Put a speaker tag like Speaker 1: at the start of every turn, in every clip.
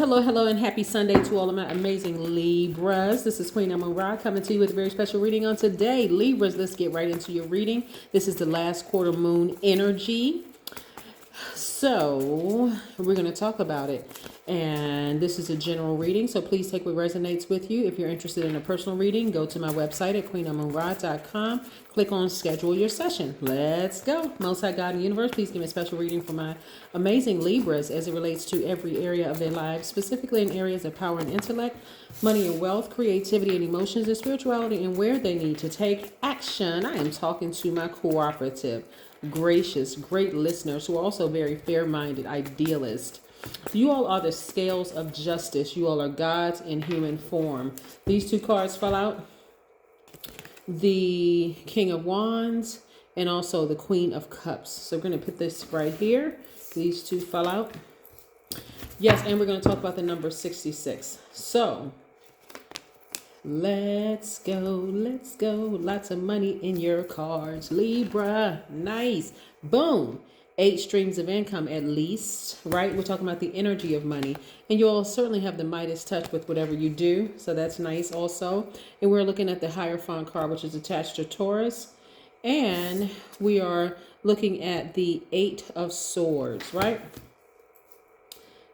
Speaker 1: Hello, and happy Sunday to all of my amazing Libras. This is Queen Amun Ra coming to you with a very special reading on today. Libras, let's get right into your reading. This is the last quarter moon energy. So we're going to talk about it. And this is a general reading, so please take what resonates with you. If you're interested in a personal reading, go to my website at queenamunra.com. Click on schedule your session. Let's go. Most High God and Universe, please give me a special reading for my amazing Libras as it relates to every area of their lives, specifically in areas of power and intellect, money and wealth, creativity and emotions, and spirituality, and where they need to take action. I am talking to my cooperative, gracious, great listeners who are also very fair-minded idealists. You all are the scales of justice. You all are gods in human form. These two cards fell out. The King of Wands and also the Queen of Cups. So we're going to put this right here. These two fell out. Yes, and we're going to talk about the number 66. So let's go. Let's go. Lots of money in your cards. Libra. Nice. Boom. 8 streams of income at least, right? We're talking about the energy of money. And you'll certainly have the Midas touch with whatever you do. So that's nice also. And we're looking at the Hierophant card, which is attached to Taurus. And we are looking at the 8 of Swords, right?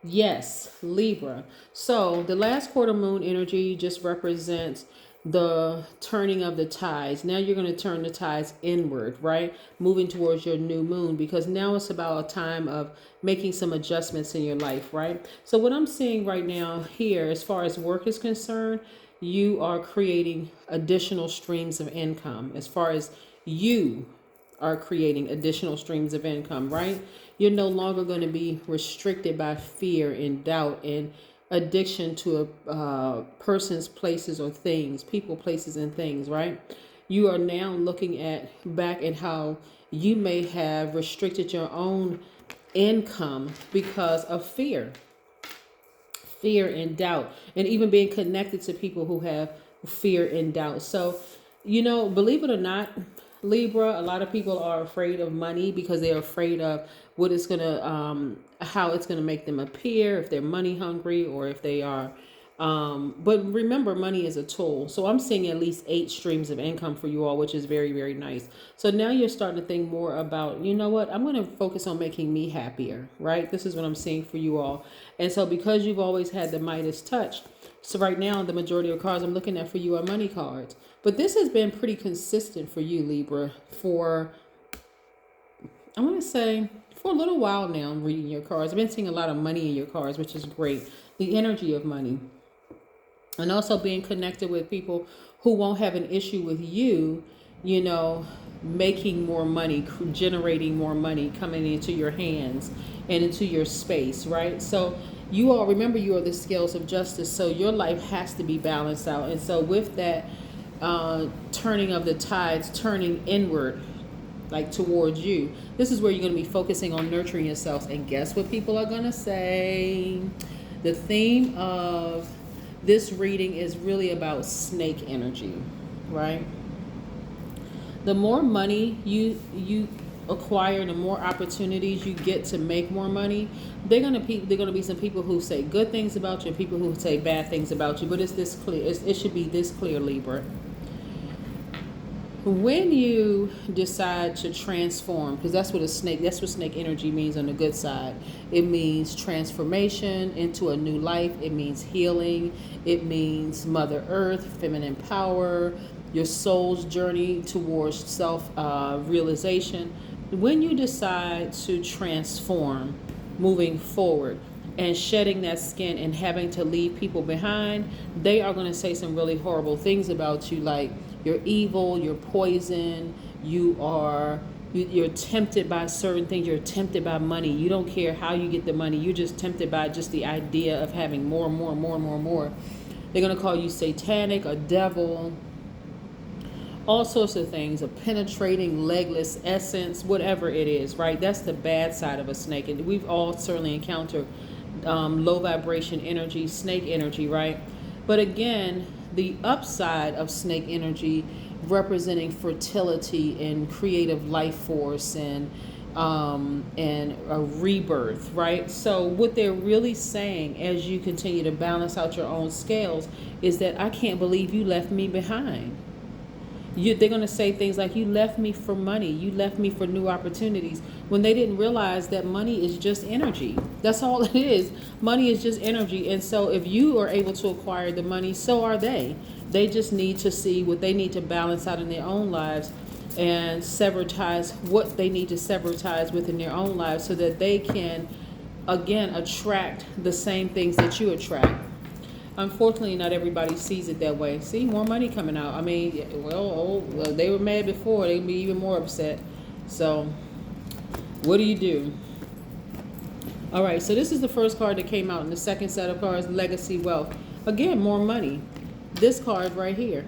Speaker 1: Yes, Libra. So the last quarter moon energy just represents the turning of the tides. Now you're going to turn the tides inward, right? Moving towards your new moon, because now it's about a time of making some adjustments in your life, right? So what I'm seeing right now here, as far as work is concerned, you are creating additional streams of income. As far as you are creating additional streams of income, right? You're no longer going to be restricted by fear and doubt and addiction to a person's, places, or things, people, places, and things, right? You are now looking back at how you may have restricted your own income because of fear and doubt, and even being connected to people who have fear and doubt. So, believe it or not, Libra, a lot of people are afraid of money because they're afraid of what it's going to, how it's going to make them appear, if they're money hungry or if they are. But remember, money is a tool. So I'm seeing at least 8 streams of income for you all, which is very, very nice. So now you're starting to think more about, you know what, I'm going to focus on making me happier, right? This is what I'm seeing for you all. And so because you've always had the Midas touch, so right now the majority of cards I'm looking at for you are money cards. But this has been pretty consistent for you, Libra, for, I want to say, for a little while now. I'm reading your cards. I've been seeing a lot of money in your cards, which is great. The energy of money. And also being connected with people who won't have an issue with you, making more money, generating more money coming into your hands and into your space, right? So you all remember, you are the scales of justice. So your life has to be balanced out. And so with that turning of the tides, turning inward, like towards you, this is where you're going to be focusing on nurturing yourselves. And guess what people are going to say? The theme of this reading is really about snake energy, right? The more money you acquire, the more opportunities you get to make more money, they're gonna be some people who say good things about you and people who say bad things about you. But it's this clear. It should be this clear, Libra. When you decide to transform, because that's what snake energy means on the good side. It means transformation into a new life. It means healing. It means Mother Earth, feminine power, your soul's journey towards self-realization. When you decide to transform, moving forward, and shedding that skin and having to leave people behind, they are going to say some really horrible things about you, like you're evil, you're poison, you're tempted by certain things, you're tempted by money. You don't care how you get the money, you're just tempted by just the idea of having more and more and more and more and more. They're going to call you satanic, a devil, all sorts of things, a penetrating legless essence, whatever it is, right? That's the bad side of a snake. And we've all certainly encountered low vibration energy, snake energy, right? But again, the upside of snake energy representing fertility and creative life force and and a rebirth, right? So what they're really saying as you continue to balance out your own scales is that I can't believe you left me behind. They're going to say things like, you left me for money, you left me for new opportunities, when they didn't realize that money is just energy. That's all it is. Money is just energy. And so if you are able to acquire the money, so are they. They just need to see what they need to balance out in their own lives and sever ties, what they need to sever ties within their own lives, so that they can again attract the same things that you attract. Unfortunately, not everybody sees it that way. See, more money coming out. I mean, well, they were mad before. They can be even more upset. So, what do you do? All right, so this is the first card that came out in the second set of cards, Legacy Wealth. Again, more money. This card right here,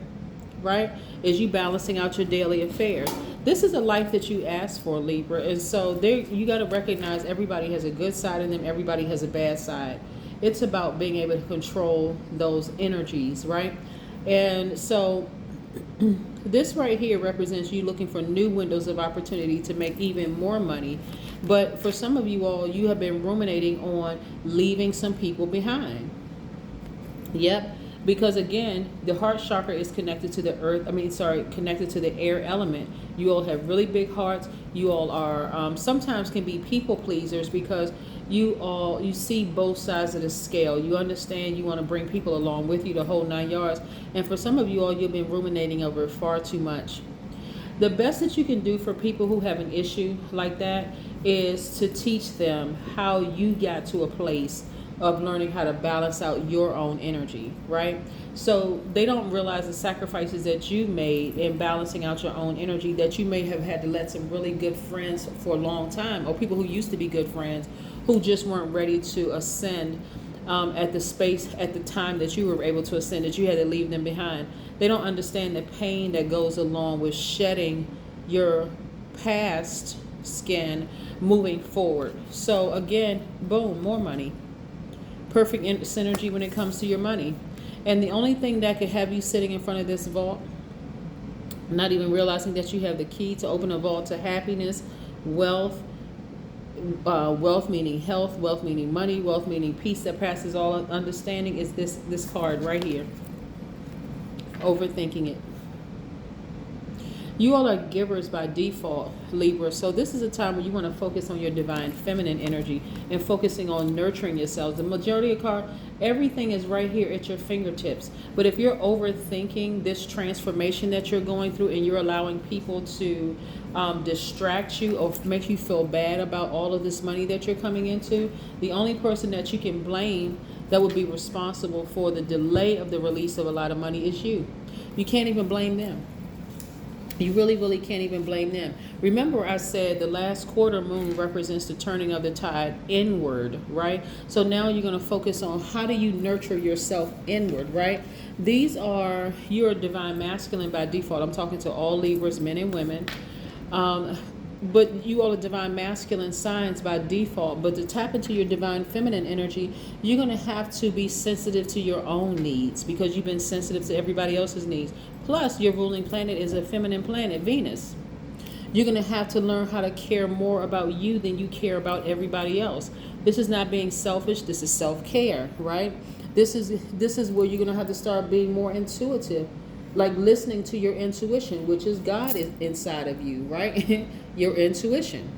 Speaker 1: right, is you balancing out your daily affairs. This is a life that you asked for, Libra. And so there, you got to recognize everybody has a good side in them. Everybody has a bad side. It's about being able to control those energies, right? And so this right here represents you looking for new windows of opportunity to make even more money. But for some of you all, you have been ruminating on leaving some people behind. Yep. Because again, the heart chakra is connected to the connected to the air element. You all have really big hearts. You all are sometimes can be people pleasers because you see both sides of the scale. You understand you want to bring people along with you, the whole 9 yards. And for some of you all, you've been ruminating over far too much. The best that you can do for people who have an issue like that is to teach them how you got to a place of learning how to balance out your own energy, right? So they don't realize the sacrifices that you made in balancing out your own energy, that you may have had to let some really good friends for a long time, or people who used to be good friends who just weren't ready to ascend at the time that you were able to ascend, that you had to leave them behind. They don't understand the pain that goes along with shedding your past skin moving forward. So again, boom, more money. Perfect synergy when it comes to your money. And the only thing that could have you sitting in front of this vault, not even realizing that you have the key to open a vault to happiness, wealth, wealth meaning health, wealth meaning money, wealth meaning peace that passes all understanding, is this card right here. Overthinking it. You all are givers by default, Libra. So this is a time where you want to focus on your divine feminine energy and focusing on nurturing yourselves. The majority of card, everything is right here at your fingertips. But if you're overthinking this transformation that you're going through and you're allowing people to distract you or make you feel bad about all of this money that you're coming into, the only person that you can blame that would be responsible for the delay of the release of a lot of money is you. You can't even blame them. You really, really can't even blame them. Remember, I said the last quarter moon represents the turning of the tide inward, right? So now you're going to focus on how do you nurture yourself inward, right? You're a divine masculine by default. I'm talking to all Libras, men and women. But you all are divine masculine signs by default. But to tap into your divine feminine energy, you're going to have to be sensitive to your own needs because you've been sensitive to everybody else's needs. Plus, your ruling planet is a feminine planet, Venus. You're going to have to learn how to care more about you than you care about everybody else. This is not being selfish. This is self-care, right? This is where you're going to have to start being more intuitive, like listening to your intuition, which is God is inside of you, right? Your intuition.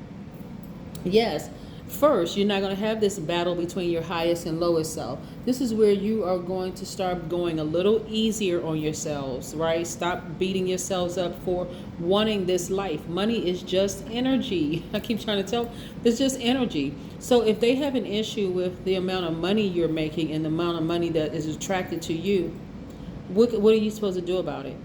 Speaker 1: Yes. First, you're not going to have this battle between your highest and lowest self. This is where you are going to start going a little easier on yourselves, right? Stop beating yourselves up for wanting this life. Money is just energy. I keep trying to tell, it's just energy. So if they have an issue with the amount of money you're making and the amount of money that is attracted to you, what are you supposed to do about it?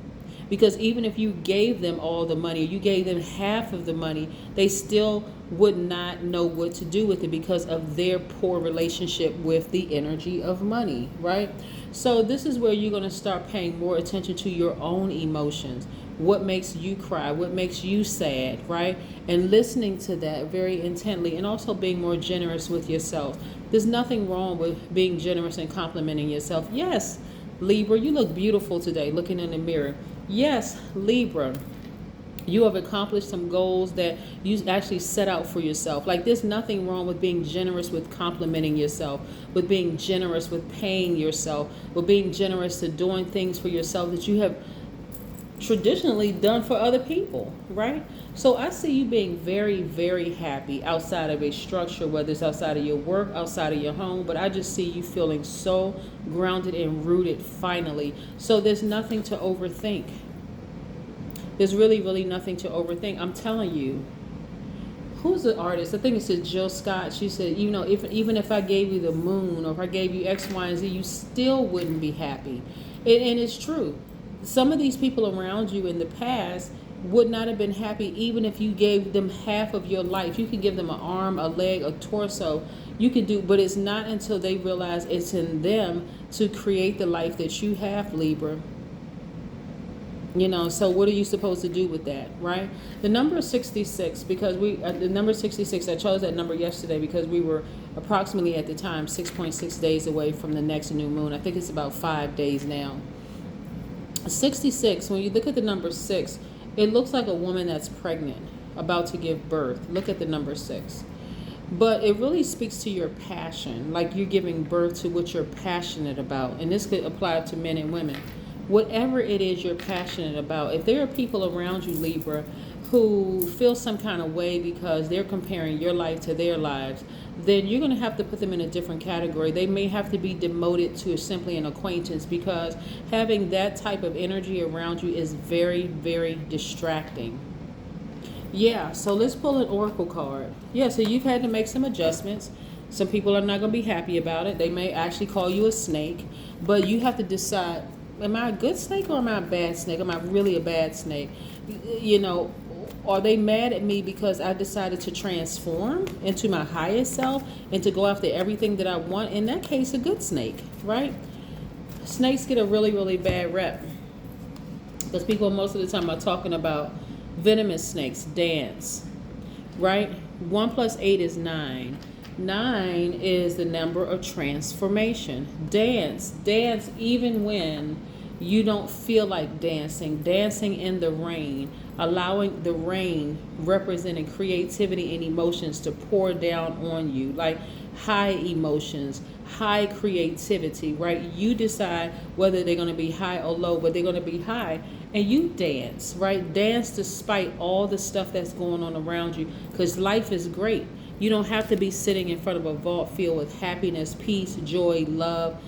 Speaker 1: Because even if you gave them all the money, you gave them half of the money, they still would not know what to do with it because of their poor relationship with the energy of money, right? So this is where you're going to start paying more attention to your own emotions. What makes you cry? What makes you sad, right? And listening to that very intently, and also being more generous with yourself. There's nothing wrong with being generous and complimenting yourself. Yes, Libra, you look beautiful today, looking in the mirror. Yes, Libra, You have accomplished some goals that you actually set out for yourself. Like, there's nothing wrong with being generous with complimenting yourself, with being generous with paying yourself, with being generous to doing things for yourself that you have traditionally done for other people, right? So I see you being very, very happy outside of a structure, whether it's outside of your work, outside of your home, but I just see you feeling so grounded and rooted finally. So there's nothing to overthink. There's really, really nothing to overthink. I'm telling you. Who's the artist? I think it said Jill Scott. She said, you know, even if I gave you the moon, or if I gave you X, Y, and Z, you still wouldn't be happy. And it's true. Some of these people around you in the past would not have been happy even if you gave them half of your life. You could give them an arm, a leg, a torso. You could do, but it's not until they realize it's in them to create the life that you have, Libra. You know, so what are you supposed to do with that, right? The number 66, because the number 66, I chose that number yesterday because we were approximately at the time 6.6 days away from the next new moon. I think it's about 5 days now. 66, when you look at the number 6, it looks like a woman that's pregnant, about to give birth. Look at the number 6. But it really speaks to your passion, like you're giving birth to what you're passionate about. And this could apply to men and women. Whatever it is you're passionate about, if there are people around you, Libra, who feel some kind of way because they're comparing your life to their lives, then you're going to have to put them in a different category. They may have to be demoted to simply an acquaintance, because having that type of energy around you is very, very distracting. Yeah, so let's pull an oracle card. Yeah, so you've had to make some adjustments. Some people are not going to be happy about it. They may actually call you a snake, but you have to decide, am I a good snake or am I a bad snake? Am I really a bad snake? You know, are they mad at me because I decided to transform into my highest self and to go after everything that I want? In that case, a good snake, right? Snakes get a really, really bad rep because people most of the time are talking about venomous snakes. Dance, right? 1 + 8 is 9. 9 is the number of transformation. Dance even when you don't feel like dancing. Dancing in the rain, allowing the rain representing creativity and emotions to pour down on you, like high emotions, high creativity, right? You decide whether they're going to be high or low, but they're going to be high, and you dance, right? Dance despite all the stuff that's going on around you, because life is great. You don't have to be sitting in front of a vault filled with happiness, peace, joy, love,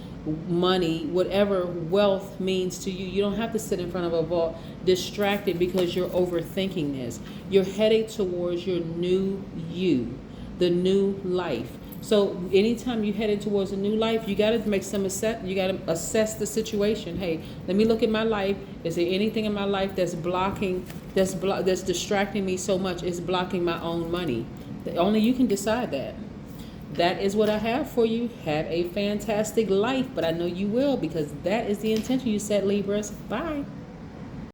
Speaker 1: money, whatever wealth means to you. You don't have to sit in front of a vault distracted because you're overthinking this. You're headed towards your new you, the new life. So anytime you're headed towards a new life, you got to make some you got to assess the situation. Hey, let me look at my life. Is there anything in my life that's blocking, that's distracting me so much? It's blocking my own money. Only you can decide that. That is what I have for you. Have a fantastic life, but I know you will, because that is the intention you set, Libras. Bye.